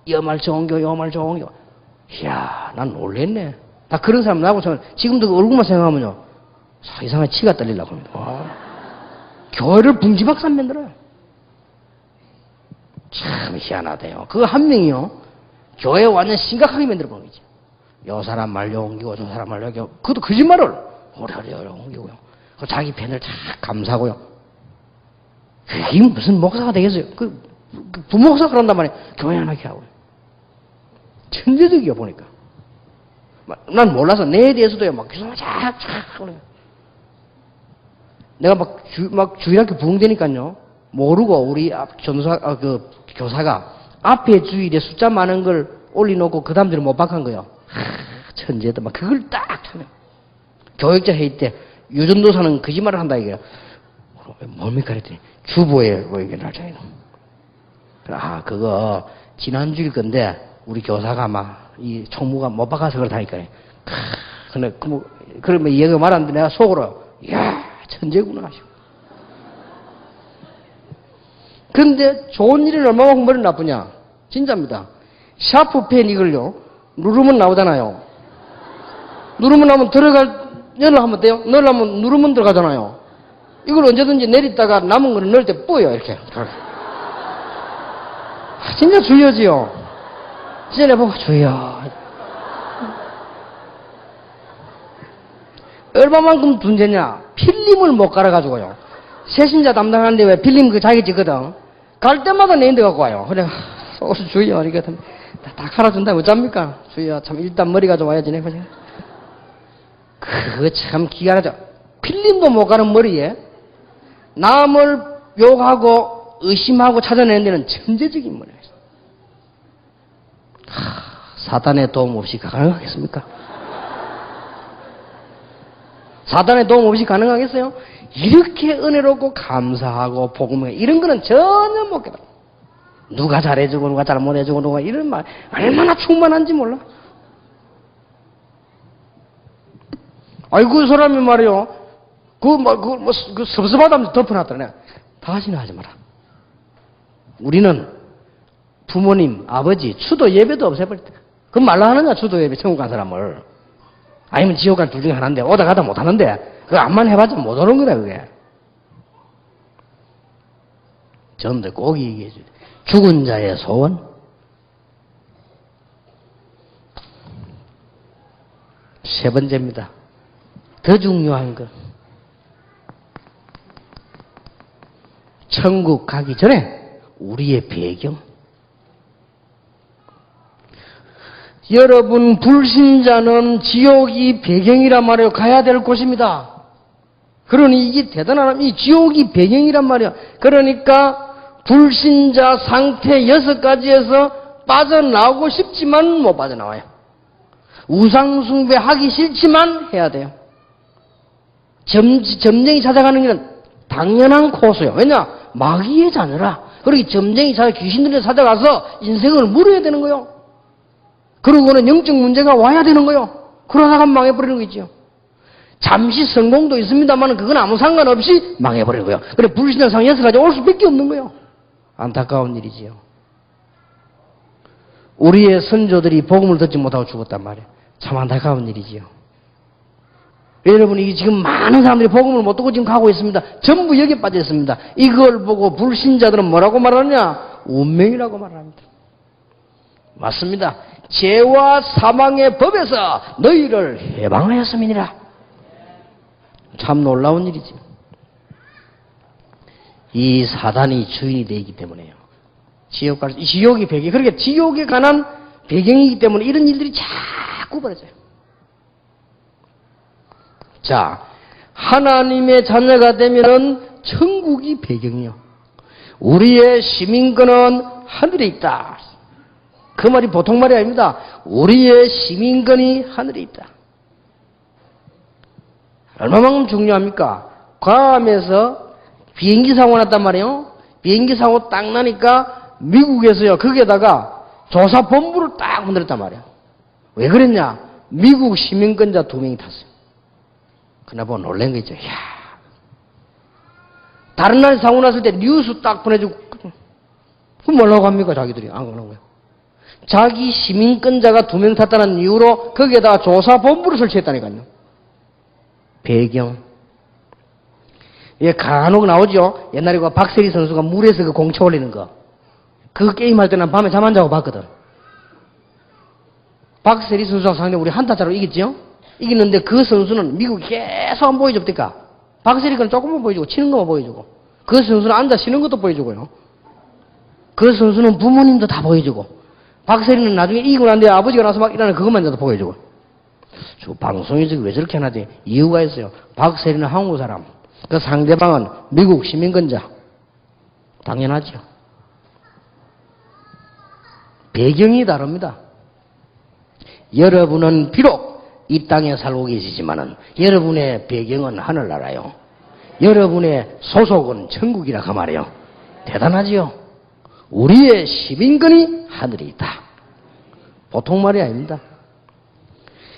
여말 좋은 교 여말 좋은 교. 이야 난 놀랬네. 나 그런 사람 나하고 지금도 그 얼굴만 생각하면요 이상하게 치가 떨리려고 합니다. 교회를 풍지박살 만들어요. 참 희한하대요. 그 한 명이요 교회 완전 심각하게 만들어보는 거지. 요 사람 말려 옮기고 저 사람 말려 옮기고 그것도 거짓말을 오래오래 옮기고요. 자기 팬을 다 감사하고요. 그게 무슨 목사가 되겠어요. 그 부목사 그런단 말이에요. 교회 안 하게 하고요. 천재적이요 보니까. 난 몰라서 내에 대해서도요 막 기사가 쫙쫙 그래요. 내가 막 주일학교 부흥되니까요 모르고 우리 그 교사가 앞에 주일에 숫자 많은 걸 올려놓고 그 다음들은 못 박한 거예요. 천재다. 막 그걸 딱 쳐요. 교육자 회의 때 유전도사는 거짓말을 한다 이거예요. 뭡니까 그랬더니 주보에 뭐 이게 날짜예요. 그거 지난주일 건데 우리 교사가 막 이 총무가 못 박아서 그렇다니까. 근데 그러면 얘가 말하는데 내가 속으로 이야 천재구나 하시고. 그런데 좋은 일은 얼마만큼 머리 나쁘냐? 진짜입니다. 샤프펜 이걸요 누르면 나오잖아요. 누르면 나오면 열하면 돼요? 넣으려면 누르면 들어가잖아요. 이걸 언제든지 내리다가 남은 거는 넣을 때 뿌요 이렇게. 진짜 주여지요. 진짜 내보고 주여. 얼마만큼 둔재냐? 필름을 못 갈아가지고요. 세신자 담당하는데 왜 필름 그 자기 찍거든. 갈 때마다 내인데 갖고 와요. 그래 주여 이렇게 다 갈아준다면 어쩝니까? 주여 참 일단 머리가 좋아야지 내 거지. 그거 참 기가 나죠. 필름도 못 가는 머리에 남을 욕하고 의심하고 찾아내는 데는 천재적인 머리가 있어요. 사단의 도움 없이 가능하겠습니까? 사단의 도움 없이 가능하겠어요? 이렇게 은혜롭고 감사하고 복음에 이런 거는 전혀 못 깨달아. 누가 잘해주고 누가 잘못해주고 누가 이런 말 얼마나 충만한지 몰라. 아이고 그 사람이 말이요 그 섭섭하다면서 덮어놨더니 다시는 하지 마라. 우리는 부모님 아버지 추도 예배도 없애버렸다. 그럼 말로 하느냐 추도 예배 천국 간 사람을. 아니면 지옥 간 둘 중에 하나인데 오다 가다 못하는데 그거 암만 해봤자 못 오는 거다 그게. 저놈들 꼭 얘기해 줘요. 죽은 자의 소원. 세 번째입니다. 더 중요한 것. 천국 가기 전에 우리의 배경. 여러분 불신자는 지옥이 배경이란 말이에요. 가야 될 곳입니다. 그러니 이게 대단한 이 지옥이 배경이란 말이에요. 그러니까 불신자 상태 6가지에서 빠져나오고 싶지만 못 빠져나와요. 우상숭배 하기 싫지만 해야 돼요. 점쟁이 찾아가는 길은 당연한 코스요. 왜냐? 마귀의 자녀라. 그러기 점쟁이 찾아 귀신들에 찾아가서 인생을 물어야 되는 거요. 그러고는 영적 문제가 와야 되는 거요. 그러다가 망해버리는 거 있죠. 잠시 성공도 있습니다만 그건 아무 상관없이 망해버리는 거요. 그래 불신앙상 6가지 올 수밖에 없는 거요. 안타까운 일이지요. 우리의 선조들이 복음을 듣지 못하고 죽었단 말이에요. 참 안타까운 일이지요. 여러분이 지금 많은 사람들이 복음을 못 듣고 지금 가고 있습니다. 전부 여기에 빠져 있습니다. 이걸 보고 불신자들은 뭐라고 말하느냐? 운명이라고 말합니다. 맞습니다. 죄와 사망의 법에서 너희를 해방하였음이니라. 참 놀라운 일이죠. 이 사단이 주인이 되기 때문에요. 지옥이 배경, 그러니까 지옥에 관한 배경이기 때문에 이런 일들이 자꾸 벌어져요. 자, 하나님의 자녀가 되면은 천국이 배경이요. 우리의 시민권은 하늘에 있다. 그 말이 보통 말이 아닙니다. 우리의 시민권이 하늘에 있다. 얼마만큼 중요합니까? 괌에서 비행기 사고 났단 말이에요. 비행기 사고 딱 나니까 미국에서요, 거기에다가 조사본부를 딱 만들었단 말이에요. 왜 그랬냐? 미국 시민권자 2명이 탔어요. 그나 보고 놀란 거 있죠. 이야. 다른 나라에 사고 났을 때 뉴스 딱 보내주고, 그럼 뭐라고 합니까? 자기들이 안 그러는 거예요. 자기 시민권자가 2명 탔다는 이유로 거기에다가 조사본부를 설치했다니까요. 배경. 예, 간혹 나오죠. 옛날에 그 박세리 선수가 물에서 그 공차 올리는 거. 그 게임할 때는 밤에 잠 안 자고 봤거든. 박세리 선수랑 상대 우리 한타짜로 이겼죠? 이겼는데 그 선수는 미국이 계속 안 보여줬다니까. 박세리는 조금만 보여주고 치는 것만 보여주고. 그 선수는 앉아 쉬는 것도 보여주고요. 그 선수는 부모님도 다 보여주고. 박세리는 나중에 이기고 난 뒤에 아버지가 나서 막 일하는 그것만 도 보여주고. 저 방송에서 왜 저렇게 하나지? 이유가 있어요. 박세리는 한국 사람. 그 상대방은 미국 시민권자. 당연하죠. 배경이 다릅니다. 여러분은 비록 이 땅에 살고 계시지만은 여러분의 배경은 하늘나라요. 여러분의 소속은 천국이라 그 말이에요. 대단하지요. 우리의 시민권이 하늘에 있다. 보통 말이 아닙니다.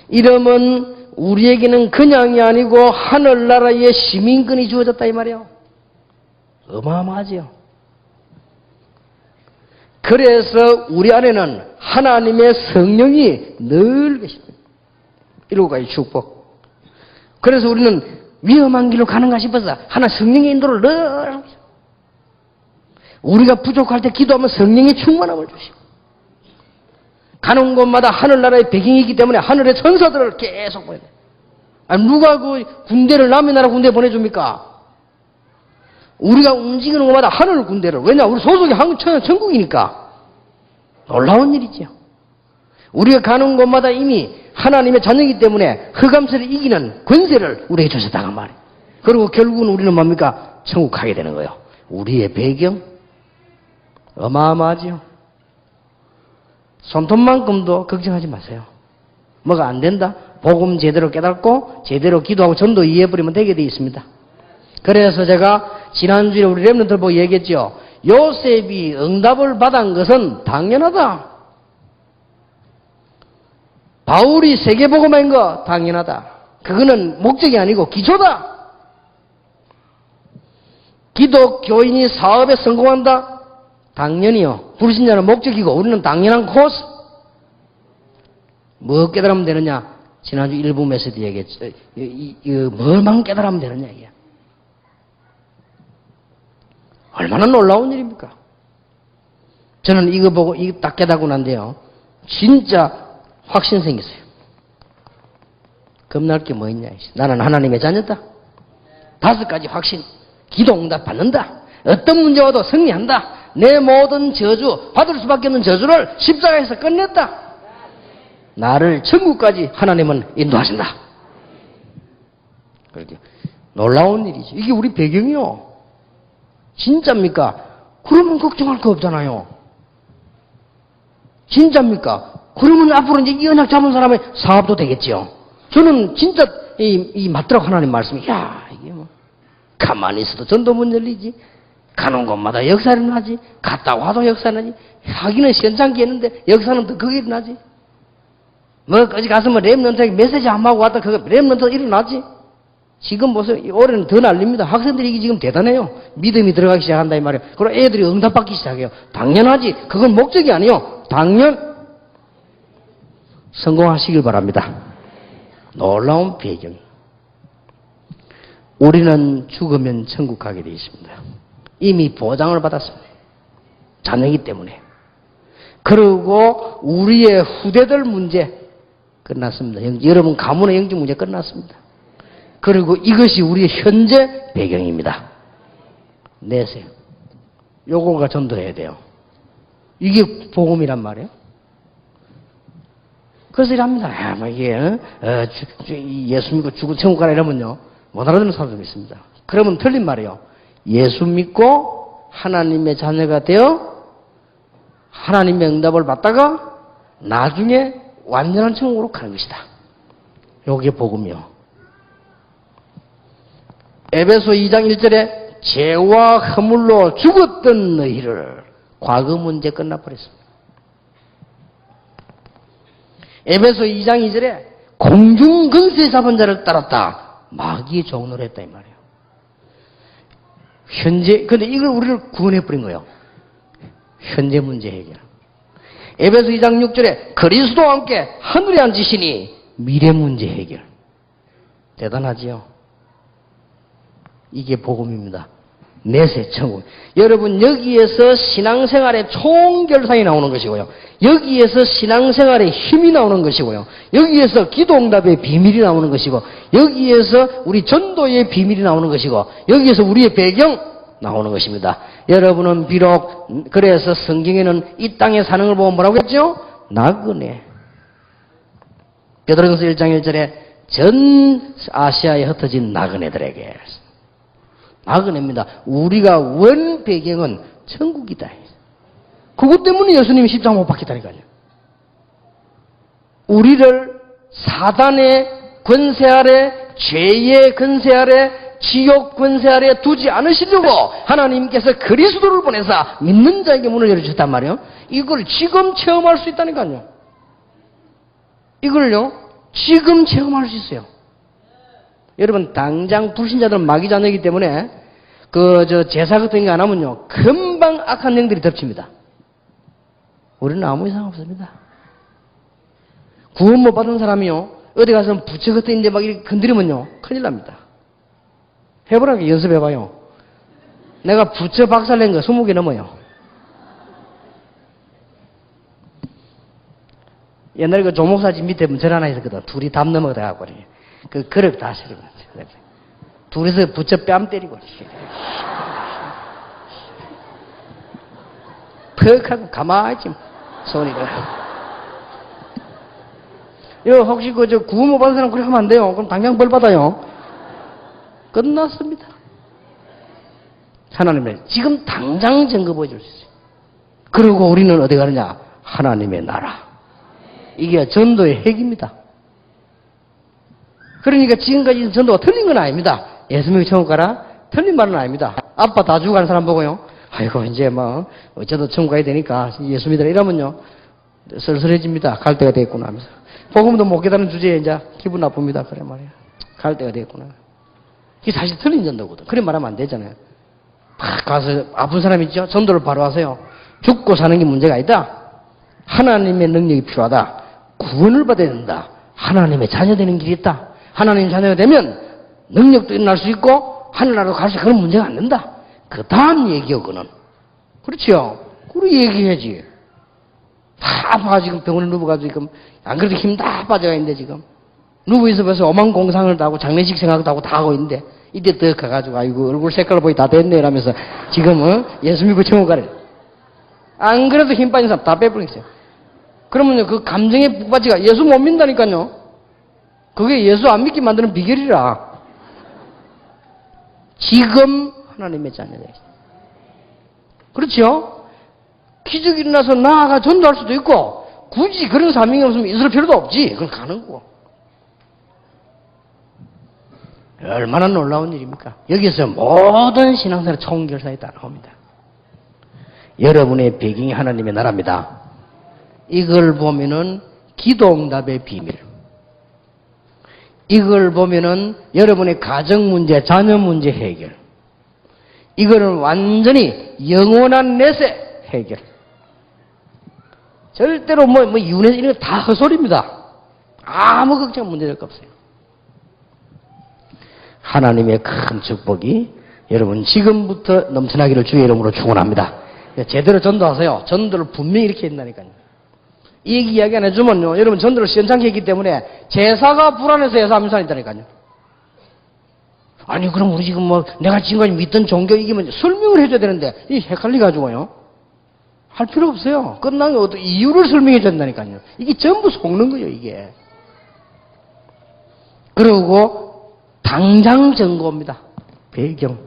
이러면 우리에게는 그냥이 아니고 하늘나라의 시민권이 주어졌다 이 말이에요. 어마어마하지요. 그래서 우리 안에는 하나님의 성령이 늘 계십니다. 이로까지 축복. 그래서 우리는 위험한 길로 가는가 싶어서 하나 성령의 인도를 늘 하고 있어요. 우리가 부족할 때 기도하면 성령의 충만함을 주시고, 가는 곳마다 하늘나라의 배경이 있기 때문에 하늘의 천사들을 계속 보내요. 아니, 누가 그 군대를 남의 나라 군대에 보내줍니까? 우리가 움직이는 곳마다 하늘 군대를. 왜냐? 우리 소속이 천국이니까. 놀라운 일이죠. 우리가 가는 곳마다 이미 하나님의 자녀이기 때문에 흑암세를 이기는 권세를 우리에게 주셨다는 말이에요. 그리고 결국은 우리는 뭡니까? 천국 가게 되는 거예요. 우리의 배경 어마어마하지요. 손톱만큼도 걱정하지 마세요. 뭐가 안 된다? 복음 제대로 깨닫고 제대로 기도하고 전도 이해해버리면 되게 돼 있습니다. 그래서 제가 지난주에 우리 렘넌트들 보고 얘기했죠. 요셉이 응답을 받은 것은 당연하다. 바울이 세계복음화인 거 당연하다. 그거는 목적이 아니고 기초다. 기독교인이 사업에 성공한다? 당연히요. 불신자는 목적이고 우리는 당연한 코스. 뭐 깨달으면 되느냐? 지난주 일부 메시지 얘기했죠. 뭘만 깨달으면 되느냐 이게. 얼마나 놀라운 일입니까? 저는 이거 보고 이거 딱 깨닫고 난데요. 진짜 확신 생겼어요. 겁날 게 뭐 있냐. 나는 하나님의 자녀다. 5가지 확신. 기도 응답 받는다. 어떤 문제 와도 승리한다. 내 모든 저주, 받을 수밖에 없는 저주를 십자가에서 끝냈다. 나를 천국까지 하나님은 인도하신다. 그렇게 놀라운 일이죠. 이게 우리 배경이요. 진짜입니까? 그러면 걱정할 거 없잖아요. 진짜입니까? 그러면 앞으로 이제 이 언약 잡은 사람의 사업도 되겠죠. 저는 진짜 이 맞더라고 하나님 말씀이. 야, 이게 뭐 가만히 있어도 전도문 열리지. 가는 곳마다 역사를 일어나지. 갔다 와도 역사는 나지. 하기는 시원찮게 했는데 역사는 더 크게 일어나지. 뭐 어디 가서 뭐 렘넌트에게 메시지 안 하고 왔다 그거 렘넌트 일어나지. 지금 보세요. 올해는 더 날립니다. 학생들이 이게 지금 대단해요. 믿음이 들어가기 시작한다 이 말이에요. 그리고 애들이 응답받기 시작해요. 당연하지. 그건 목적이 아니요. 당연. 성공하시길 바랍니다. 놀라운 배경. 우리는 죽으면 천국 가게 되어 있습니다. 이미 보장을 받았습니다. 자녀이기 때문에. 그리고 우리의 후대들 문제 끝났습니다. 여러분 가문의 영적 문제 끝났습니다. 그리고 이것이 우리의 현재 배경입니다. 내세요. 요거가 전도해야 돼요. 이게 복음이란 말이에요. 그래서 이랍니다. 뭐 이게 예수 믿고 죽고 천국 가라 이러면요 못 알아듣는 사람도 있습니다. 그러면 틀린 말이에요. 예수 믿고 하나님의 자녀가 되어 하나님의 응답을 받다가 나중에 완전한 천국으로 가는 것이다. 요게 복음이요. 에베소 2장 1절에 죄와 허물로 죽었던 너희를 과거 문제 끝나버렸습니다. 에베소 2장 2절에 공중 근세 잡은 자를 따랐다. 마귀의 종노를 했다 이 말이에요. 현재 근데 이걸 우리를 구원해버린 거예요. 현재 문제 해결. 에베소 2장 6절에 그리스도와 함께 하늘에 앉으시니 미래 문제 해결. 대단하지요. 이게 복음입니다. 내세 천국. 여러분 여기에서 신앙생활의 총결산이 나오는 것이고요. 여기에서 신앙생활의 힘이 나오는 것이고요. 여기에서 기도응답의 비밀이 나오는 것이고 여기에서 우리 전도의 비밀이 나오는 것이고 여기에서 우리의 배경 나오는 것입니다. 여러분은 비록 그래서 성경에는 이 땅에 사는 걸 보면 뭐라고 했죠? 나그네. 베드로전서 1장 1절에 전 아시아에 흩어진 나그네들에게 나그네입니다. 우리가 원 배경은 천국이다. 그것 때문에 예수님이 십자가 못 박혔다니까요. 우리를 사단의 권세 아래, 죄의 권세 아래, 지옥 권세 아래 두지 않으시려고 하나님께서 그리스도를 보내사 믿는 자에게 문을 열어주셨단 말이에요. 이걸 지금 체험할 수 있다니까요. 이걸요, 지금 체험할 수 있어요. 여러분, 당장 불신자들은 마귀 자녀이기 때문에 제사 같은 거 안 하면요, 금방 악한 영들이 덮칩니다. 우리는 아무 이상 없습니다. 구원 못 받은 사람이요, 어디 가서 부처 같은 이제 막 이렇게 건드리면요, 큰일 납니다. 해보라고 연습해봐요. 내가 부처 박살 낸 거 20개 넘어요. 옛날에 그 조목사집 밑에 절 하나 있었거든. 둘이 담 넘어가다가 그 그릇 다 세리고 둘이서 부처 뺨 때리고 퍽 하고 가만히 있지 손이가. 이거 혹시 구원 못 받은 사람 그렇게 하면 안 돼요. 그럼 당장 벌 받아요. 끝났습니다. 하나님의 지금 당장 증거 보여줄 수 있어요. 그리고 우리는 어디 가느냐? 하나님의 나라. 이게 전도의 핵입니다. 그러니까 지금까지 전도가 틀린 건 아닙니다. 예수 믿고 천국 가라? 틀린 말은 아닙니다. 아빠 다 죽어가는 사람 보고요. 아이고 이제 뭐 어쩌다 천국 가야 되니까 예수 믿으라 이러면요 쓸쓸해집니다. 갈 때가 됐구나 하면서. 복음도 못 깨달은 주제에 이제 기분 나쁩니다. 그래 말이야. 갈 때가 됐구나. 이게 사실 틀린 전도거든. 그래 말하면 안 되잖아요. 막 가서 아픈 사람 있죠? 전도를 바로 하세요. 죽고 사는 게 문제가 아니다. 하나님의 능력이 필요하다. 구원을 받아야 된다. 하나님의 자녀 되는 길이 있다. 하나님 자녀가 되면 능력도 일어날 수 있고 하늘나라로 갈 수 있고 그런 문제가 안 된다. 그 다음 얘기요, 그는. 그렇죠? 그래 얘기해야지. 다 아파 지금 병원에 누워가지고 지금 안 그래도 힘 다 빠져가 있는데 지금 누워있어 벌써 오만 공상을 다 하고 장례식 생각도 하고 다 하고 있는데 이때 더 가가지고 아이고 얼굴 색깔 보이 다 됐네 이러면서 지금 예수 믿고 천국 가래. 안 그래도 힘 빠진 사람 다 빼버리겠어요. 그러면요 그 감정의 북받치가 예수 못 믿는다니까요. 그게 예수 안 믿게 만드는 비결이라. 지금 하나님의 자녀다. 그렇죠? 기적이 일어나서 나아가 전도할 수도 있고 굳이 그런 사명이 없으면 있을 필요도 없지. 그건 가는 거고. 얼마나 놀라운 일입니까? 여기서 모든 신앙생활의 총결산이 다 나옵니다. 여러분의 배경이 하나님의 나라입니다. 이걸 보면은 기도응답의 비밀. 이걸 보면은 여러분의 가정 문제, 자녀 문제 해결. 이거는 완전히 영원한 내세 해결. 절대로 이혼해서 이런 거 다 헛소리입니다. 아무 걱정 문제될 거 없어요. 하나님의 큰 축복이 여러분 지금부터 넘쳐나기를 주의 이름으로 축원합니다. 제대로 전도하세요. 전도를 분명히 이렇게 했다니까요. 이 이야기 안 해주면요, 여러분 전도를 시원찮게 했기 때문에 제사가 불안해서 예사 암산이 있다니까요. 아니 그럼 우리 지금 뭐 내가 지금까지 믿던 종교 이기면 설명을 해줘야 되는데 이 헷갈려가지고요 할 필요 없어요. 끝나면 어떤 이유를 설명해 준다니까요. 이게 전부 속는 거예요 이게. 그리고 당장 증거입니다. 배경.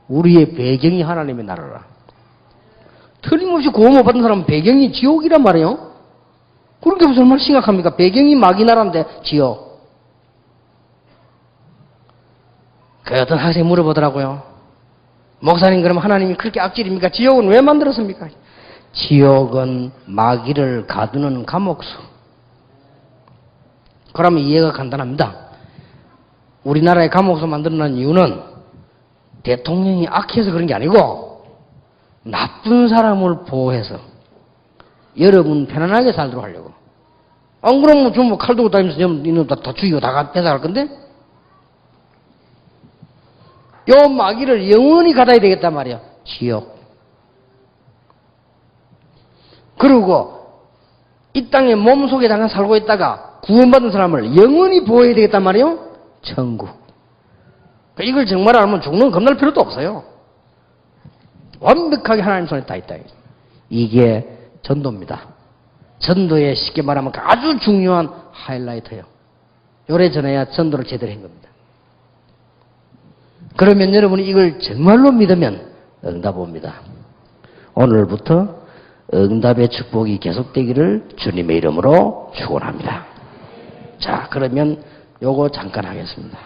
우리의 배경이 하나님의 나라라. 틀림없이 구원 못 받은 사람은 배경이 지옥이란 말이에요. 그렇게 무슨 말 심각합니까? 배경이 마귀 나라인데 지옥. 그 어떤 학생이 물어보더라고요. 목사님 그럼 하나님이 그렇게 악질입니까? 지옥은 왜 만들었습니까? 지옥은 마귀를 가두는 감옥수. 그러면 이해가 간단합니다. 우리나라의 감옥수 만들어낸 이유는 대통령이 악해서 그런 게 아니고 나쁜 사람을 보호해서 여러분 편안하게 살도록 하려고. 안 그러면 좀 칼 들고 다니면서 이놈 다 죽이고 다 뺏어갈 건데? 요 마귀를 영원히 가다야 되겠단 말이야. 지옥. 그리고 이 땅에 몸속에 잠깐 살고 있다가 구원받은 사람을 영원히 보호해야 되겠단 말이에요. 천국. 이걸 정말 알면 죽는 겁날 필요도 없어요. 완벽하게 하나님 손에 다 있다. 이게 전도입니다. 전도에 쉽게 말하면 아주 중요한 하이라이트예요. 요래 전에야 전도를 제대로 한 겁니다. 그러면 여러분이 이걸 정말로 믿으면 응답 옵니다. 오늘부터 응답의 축복이 계속되기를 주님의 이름으로 축원합니다. 자, 그러면 요거 잠깐 하겠습니다.